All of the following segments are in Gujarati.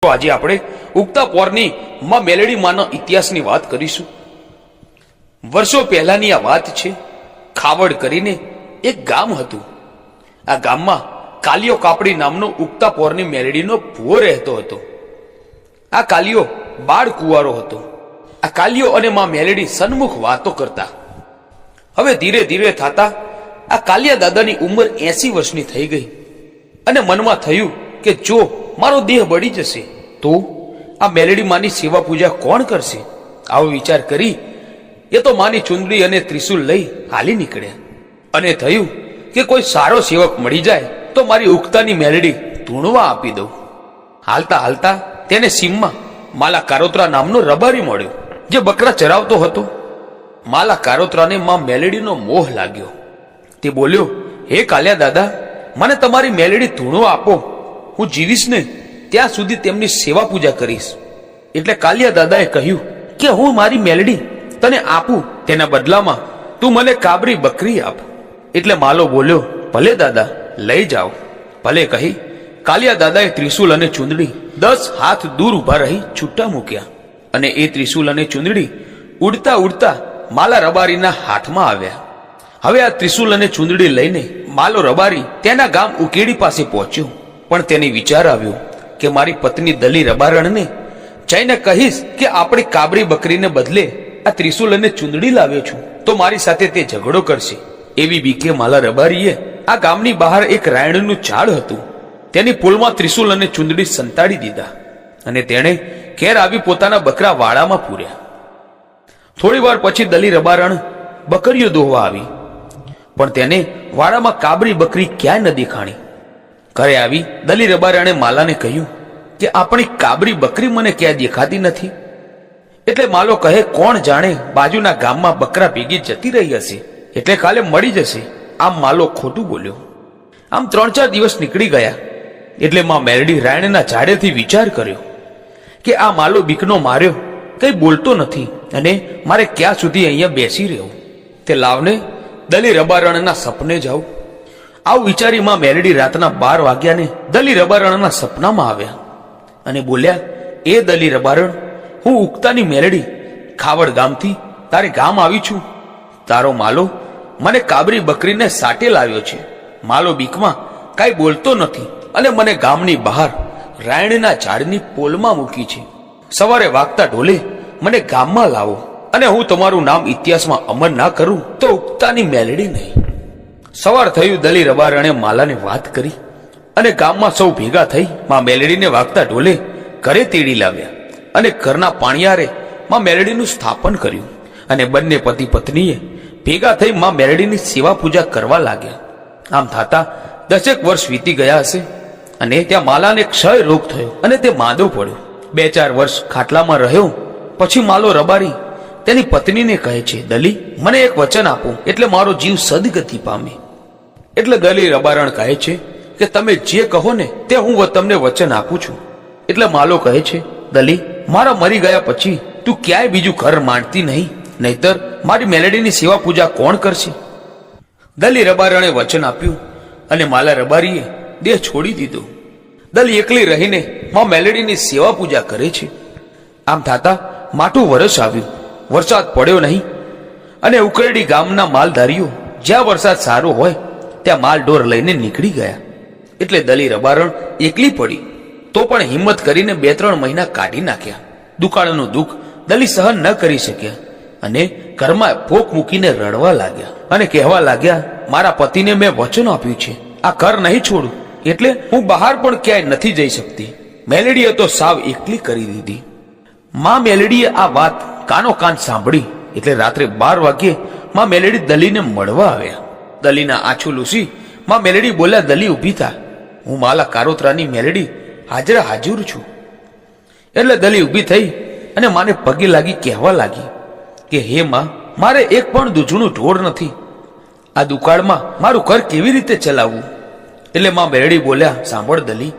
તો આજે આપણે ઉગતા પોરની માં મેલડી માના ઇતિહાસની વાત કરીશું। વર્ષો પહેલાની આ વાત છે। ખાવડ કરીને એક ગામ હતું। આ ગામમાં કાલિયો કાપડી નામનો ઉગતા પોરની મેલડીનો ભૂવો રહેતો હતો। આ કાલિયો બાળ કુંવારો હતો। આ કાલિયો અને માં મેલડી સન્મુખ વાતો કરતા। હવે ધીરે ધીરે થતા આ કાલિયા દાદાની ઉંમર 80 વર્ષની થઈ ગઈ અને મનમાં થયું કે જો મારો દેહ બળી જશે તો આ મેલડી માની સેવા પૂજા કોણ કરશે? આવો વિચાર કરી એ તો માની ચુંદડી અને ત્રિશુલ લઈ હાલી નીકળ્યા અને થયું કે કોઈ સારો સેવક મળી જાય તો મારી ઉગતાની મેલડી ધૂણવા આપી દઉં। હાલતા હાલતા તેને સીમમાં માલા કારોત્રા નામનો રબારી મળ્યો જે બકરા ચરાવતો હતો। માલા કારોત્રાને માં મેલડીનો મોહ લાગ્યો। તે બોલ્યો, હે કાલિયા દાદા, મને તમારી મેલડી ધૂણવા આપો। હું જીવીશ ને ત્યાં સુધી તેમની સેવા પૂજા કરીશ। એટલે કાલિયા દાદાએ કહ્યું કે હું મારી મેલડી તને આપું, તેના બદલામાં તું મને કાબરી બકરી આપ। એટલે માલો બોલ્યો, ભલે દાદા, લઈ જાઓ। ભલે કહી કાલિયા દાદાએ ત્રિશુલ અને ચુંદડી 10 હાથ દૂર ઉભા રહી છૂટા મૂક્યા અને એ ત્રિશુલ અને ચુંદડી ઉડતા ઉડતા માલા રબારીના હાથમાં આવ્યા। હવે આ ત્રિશુલ અને ચુંદડી લઈને માલો રબારી તેના ગામ ઉકેડી પાસે પહોંચ્યો। પણ તેને વિચાર આવ્યો કે મારી પત્ની દલી રબારણને જઈને કહીશ કે આપણી કાબરી બકરીને બદલે આ ત્રિશુલ અને ચુંદડી લાવ્યો છું તો મારી સાથે તે ઝઘડો કરશે। એવી બીકે માલા રબારીએ આ ગામની બહાર એક રાયણનું ઝાડ હતું તેની પૂલમાં ત્રિશુલ અને ચુંદડી સંતાડી દીધા અને તેણે ઘેર આવી પોતાના બકરા વાડામાં પૂર્યા। થોડી વાર પછી દલી રબારણ બકરીઓ દોહવા આવી પણ તેને વાડામાં કાબરી બકરી ક્યાંય ન દેખાણી। ઘરે આવી દલી રબારણે માલાને કહ્યું કે આપણી કાબરી બકરી મને ક્યાંય દેખાતી નથી। એટલે માલો કહે, કોણ જાણે બાજુના ગામમાં બકરા ભેગી જતી રહી હશે એટલે કાલે મળી જશે। આમ માલો ખોટું બોલ્યો। આમ 3-4 દિવસ નીકળી ગયા એટલે માં મેલડી રાયણના ઝાડેથી વિચાર કર્યો કે આ માલો બીકનો માર્યો કઈ બોલતો નથી અને મારે ક્યાં સુધી અહીંયા બેસી રહેવું? તે લાવને દલી રબારણના સપને જાઉં। આવું વિચારી માં મેલડી રાતના 12 વાગ્યાને દલી રબારણના સપનામાં આવ્યા અને બોલ્યા, એ દલી રબારણ, હું ઉગતાની મેલડી ખાવડ ગામથી તારે ગામ આવી છું। તારો માલો મને કાબરી બકરીને સાટે લાવ્યો છે। માલો બીકમાં કાંઈ બોલતો નથી અને મને ગામની બહાર રાયણના ઝાડની પોલમાં મૂકી છે। સવારે વાગતા ઢોલે મને ગામમાં લાવો અને હું તમારું નામ ઇતિહાસમાં અમર ના કરું તો ઉગતાની મેલડી નહીં। સવાર થયું, દલી રબારણે માલાને વાત કરી અને ગામમાં સૌ ભેગા થઈ માં મેલડીને વાગતા ઢોલે ઘરે તેડી લાવ્યા અને ઘરના પાણિયારે માં મેલડીનું સ્થાપન કર્યું અને બંને પતિ પત્નીએ ભેગા થઈ માં મેલડીની સેવા પૂજા કરવા લાગ્યા। આમ થતા 10 વર્ષ વીતી ગયા હશે અને ત્યાં માલાને ક્ષય રોગ થયો અને તે માંદો પડ્યો। 2-4 વર્ષ ખાટલામાં રહ્યો પછી માલો રબારી તેની પત્નીને કહે છે, દલી, મને એક વચન આપો એટલે મારો જીવ સદગતિ પામે। એટલે દલી રબારણ કહે છે કે તમે જે કહો ને તે હું તમને વચન આપું છું। એટલે માલો કહે છે, દલી, મારા મરી ગયા પછી તું ક્યાંય બીજું ઘર માંડતી નહીં, નહીતર મારી મેલડીની સેવા પૂજા કોણ કરશે? દલી રબારણે વચન આપ્યું અને માલા રબારીએ દેહ છોડી દીધો। દલી એકલી રહીને માં મેલડીની સેવા પૂજા કરે છે। આમ થતા માઠું વરસ આવ્યું, વરસાદ પડ્યો નહીં અને ઉકરડી ગામના માલધારીઓ જ્યાં વરસાદ સારો હોય ત્યાં માલ ઢોર લઈને નીકળી ગયા। એટલે દલી રબારણ એકલી પડી તો પણ હિંમત કરીને 2-3 મહિના કાઢી નાખ્યા। દુકાળનું દુઃખ દલી સહન ન કરી શક્યા અને ઘરમાં ફોક મૂકીને રડવા લાગ્યા અને કહેવા લાગ્યા, મારા પતિને મેં વચન આપ્યું છે, આ ઘર નહીં છોડું, એટલે હું બહાર પણ ક્યાંય નથી જઈ શકતી। મેલડીએ તો સાવ એકલી કરી દીધી। માં મેલડીએ આ વાત કાનો કાન સાંભળી એટલે રાત્રે 12 વાગ્યે માં મેલડી દલીને મળવા આવ્યા। દલીના આંચુ લૂસી માં મેલડી બોલ્યા, દલી ઊભી થા, હું માલા કારોત્રાની મેલડી હાજર છું। એટલે દલી ઊભી થઈ અને માને પગે લાગી કહેવા લાગી કે હે માં, મારે એક પણ દૂધનું ઢોર નથી, આ દુકાળમાં મારું ઘર કેવી રીતે ચલાવવું? એટલે માં મેલડી બોલ્યા, સાંભળ દલી,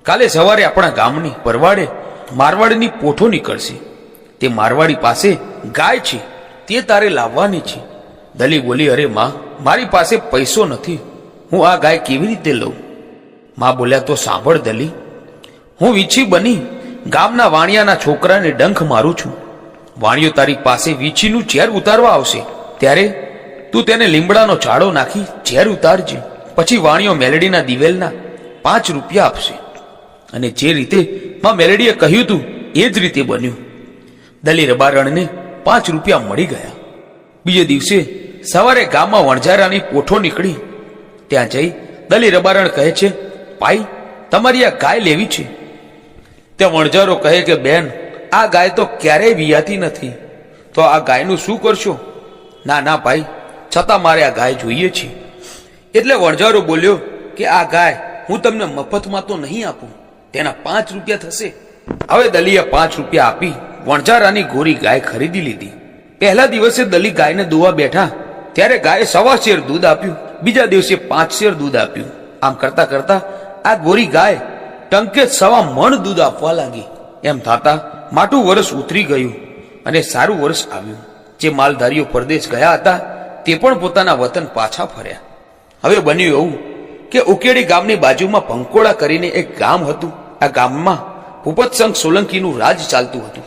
કાલે સવારે આપણા ગામની પરવાડે મારવાડીની પોઠો નીકળશે। તે મારવાડી પાસે ગાય છે, તે તારે લાવવાની છે। દલી બોલી, અરે માં, મારી પાસે પૈસો નથી, હું આ ગાય કેવી રીતે લઉં? માં બોલ્યા, તો સાંભળ દલી, હું વીછી બની ગામના વાણિયાના છોકરાને ડંખ મારું છું. વાણિયો તારી પાસે વીછીનું ઝેર ઉતારવા આવશે, ત્યારે તું તેને લીમડાનો ઝાડો નાખી ઝેર ઉતારજે. પછી વાણિયો મેલડીના દિવેલના 5 રૂપિયા આપશે. અને જે રીતે માં મેલડીએ કહ્યું તું એ જ રીતે બન્યું. દલી રબારણને 5 રૂપિયા મળી ગયા. બીજે દિવસે સવારે ગામમાં વણઝારાની પોઠો નીકળી. ત્યાં જઈ દલી રબારણ કહે છે, ભાઈ તમારી આ ગાય લેવી છે. ત્યાં વણઝારો કહે કે બેન, આ ગાય તો ક્યારેય વિયાતી નથી, તો આ ગાયનું શું કરશો? ના ના ભાઈ, છતાં મારે આ ગાય જોઈએ છે. એટલે વણઝારો બોલ્યો કે આ ગાય હું તમને મફતમાં તો નહીં આપું, તેના 5 રૂપિયા થશે. હવે દલીએ 5 રૂપિયા આપી વણઝારાની ગોરી ગાય ખરીદી લીધી. પહેલા દિવસે દલી ગાયને દોવા બેઠા ત્યારે ગાયે 1.25 શેર દૂધ આપ્યું. બીજા દિવસે 5 શેર દૂધ આપ્યું. આમ કરતા કરતા આ ગોરી ગાય ટંકે 1.25 મણ દૂધ આપવા લાગી. એમ થતા માટું વર્ષ ઉતરી ગયું અને સારું વર્ષ આવ્યું. જે માલધારીઓ પરદેશ ગયા હતા તે પણ પોતાના વતન પાછા ફર્યા. હવે બન્યું એવું કે ઉકેડી ગામની બાજુમાં ભંકોળા કરીને એક ગામ હતું. આ ગામમાં ભૂપતસંગ સોલંકીનું રાજ ચાલતું હતું.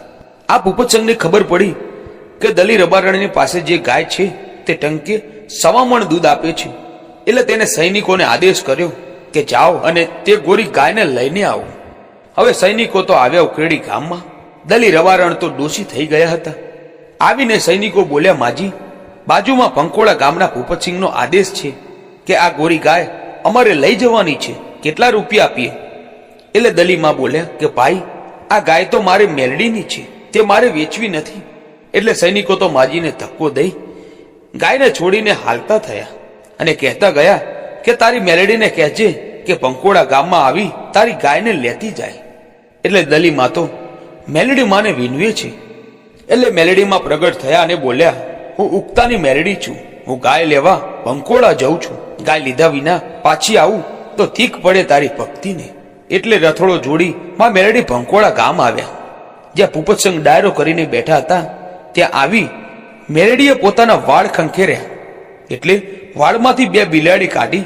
આ ભૂપતસંગને ખબર પડી કે દલી રબારણની પાસે જે ગાય છે તે ટંકે 1.25 મણ દૂધ આપે છે. એટલે તેને સૈનિકોને આદેશ કર્યો કે જાઓ અને તે ગોરી ગાયને લઈને આવો. હવે સૈનિકો તો આવ્યા ઉકેડી ગામમાં. દલી રબારણ તો ડોશી થઈ ગયા હતા. આવીને સૈનિકો બોલ્યા, માજી, બાજુમાં ભંકોળા ગામના ભૂપતસિંહનો આદેશ છે કે આ ગોરી ગાય અમારે લઈ જવાની છે, કેટલા રૂપિયા આપીએ? એટલે દલીમાં બોલ્યા કે ભાઈ, આ ગાય તો મારે મેલડીની છે, તે મારે વેચવી નથી. એટલે સૈનિકો તો માજીને ધક્કો દઈ ગાયને છોડીને હાલતા થયા અને કહેતા ગયા કે તારી મેલડીને કહેજે કે ભંકોળા ગામમાં આવી તારી ગાયને લેતી જાય. એટલે દલીમાં તો મેલડી માને વિનવે છે. એટલે મેલડીમાં પ્રગટ થયા અને બોલ્યા, હું ઉગતાની મેલડી છું, હું ગાય લેવા ભંકોળા જઉં છું. ગાય લીધા વિના પાછી આવું તો તીક પડે તારી ભક્તિને. એટલે રથોડો જોડી માં મેલડી ભંકોળા ગામ આવ્યા. જ્યાં ભૂપતસંગ ડાયરો કરીને બેઠા હતા ત્યાં આવી મેલડીએ પોતાના વાળ ખંખેર્યા. એટલે વાળમાંથી 2 બિલાડી કાઢી.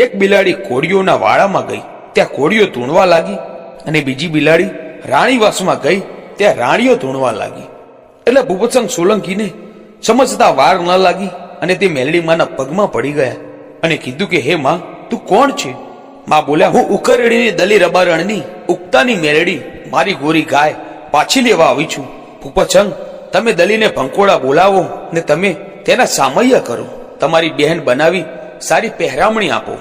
એક બિલાડી કોળીઓના વાળામાં ગઈ, ત્યાં કોળીઓ તૂણવા લાગી, અને બીજી બિલાડી રાણીવાસમાં ગઈ, ત્યાં રાણીઓ તૂણવા લાગી. એટલે ભૂપતસંગ સોલંકીને સમજતા વાર ન લાગી અને તે મેલડી માના પગમાં પડી ગયા અને કીધું કે હે માં, તું કોણ છે? માં બોલ્યા, હું ઉકરડીની દલી રબારણની ઉગતાની મેલડી મારી ગોરી ગાય પાછી લેવા આવી છું. ભૂપતસંગ, તમે દલીને ભંકોળા બોલાવો ને તમે તેના સામૈયા કરો, તમારી બહેન બનાવી સારી પહેરામણી આપો.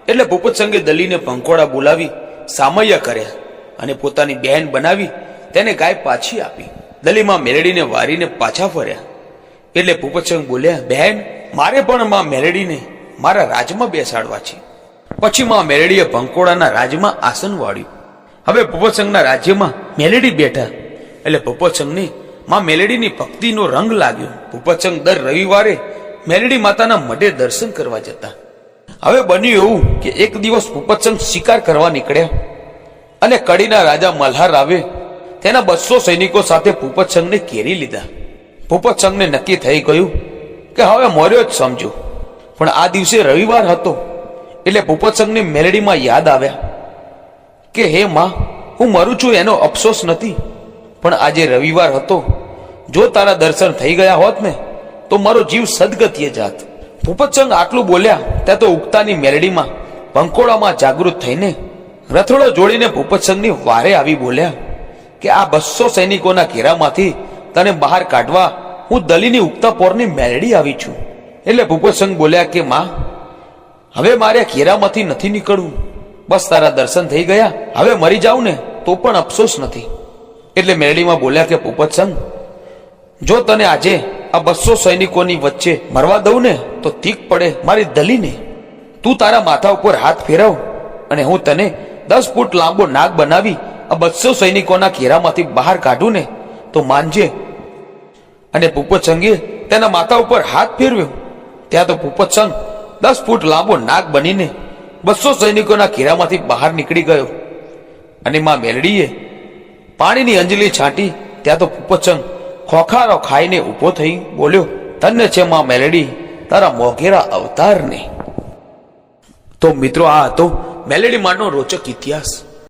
એટલે ભૂપતસંગે દલીને ભંકોળા બોલાવી સામૈયા કર્યા અને પોતાની બહેન બનાવી તેને ગાય પાછી આપી. દલીમાં મેલડીને વારીને પાછા ફર્યા. એટલે ભૂપતસંગ બોલ્યા, બહેન, મારે પણ માં મેલડીને મારા રાજમાં બેસાડવા છે. પછી માં મેલડીએ ભંકોળાના રાજમાં આસન વાળ્યું. હવે ભૂપતસંગના રાજ્યમાં મેલડી બેઠા. એટલે ભૂપતસંગને માં મેલડીની ભક્તિનો રંગ લાગ્યો. ભૂપતસંગ દર રવિવારે મેલડી માતાના મઢે દર્શન કરવા જતા. હવે બન્યું એવું કે એક દિવસ ભૂપતસંગ શિકાર કરવા નીકળ્યા અને કડીના રાજા મલ્હાર રાવે તેના 200 સૈનિકો સાથે ભૂપતસંગને ઘેરી લીધા. ભૂપતસંગને નક્કી થઈ ગયું કે હવે મર્યો જ સમજો. પણ આ દિવસે રવિવાર હતો. એટલે ભૂપતસંગને મેલડીમાં યાદ આવ્યા કે હે માં, હું મરું છું એનો અફસોસ નથી, પણ આજે રવિવાર હતો, જો તારા દર્શન થઈ ગયા હોત ને તો મારો જીવ સદગતિએ જાત. ભૂપતસંગ આટલું બોલ્યા ત્યાં તો ઉગતાની મેલડીમાં ભંકોળામાં જાગૃત થઈને રથોડો જોડીને ભૂપતસંગની વારે આવી બોલ્યા કે આ 200 સૈનિકોના ઘેરામાંથી તને બહાર કાઢવા હું દલીની ઉગતા પોરની મેલડી આવી છું. એટલે ભૂપતસંગ બોલ્યા કે માં, હવે મારે ઘેરામાંથી નથી નીકળવું, બસ તારા દર્શન થઈ ગયા, હવે મરી જાઉં ને તો પણ અફસોસ નથી. એટલે મેલડીમાં બોલ્યા કે ભૂપતસંગ, જો તને આજે આ 200 સૈનિકોની વચ્ચે મરવા દઉં ને તો તીક પડે મારી દલીને. તું તારા માથા ઉપર હાથ ફેરવ અને હું તને 10 ફૂટ લાંબો નાગ બનાવી આ 200 સૈનિકોના ઘેરામાંથી બહાર કાઢું ને તો માનજે. અને ભૂપતસંગે તેના માથા ઉપર હાથ ફેરવ્યો. ત્યાં તો ભૂપતસંગ 10 ફૂટ લાંબો નાગ બનીને 200 સૈનિકોના ઘેરામાંથી બહાર નીકળી ગયો. અને માં મેલડીએ પાણીની અંજલી છાંટી. ત્યાં તો ભૂપતસંગ ખોખારો ખાઈને ઊભો થઈ બોલ્યો, ધન્ય છે માં મેલડી તારા મોઘેરા અવતારને. તો મિત્રો, આ હતો મેલડી માનો રોચક ઇતિહાસ.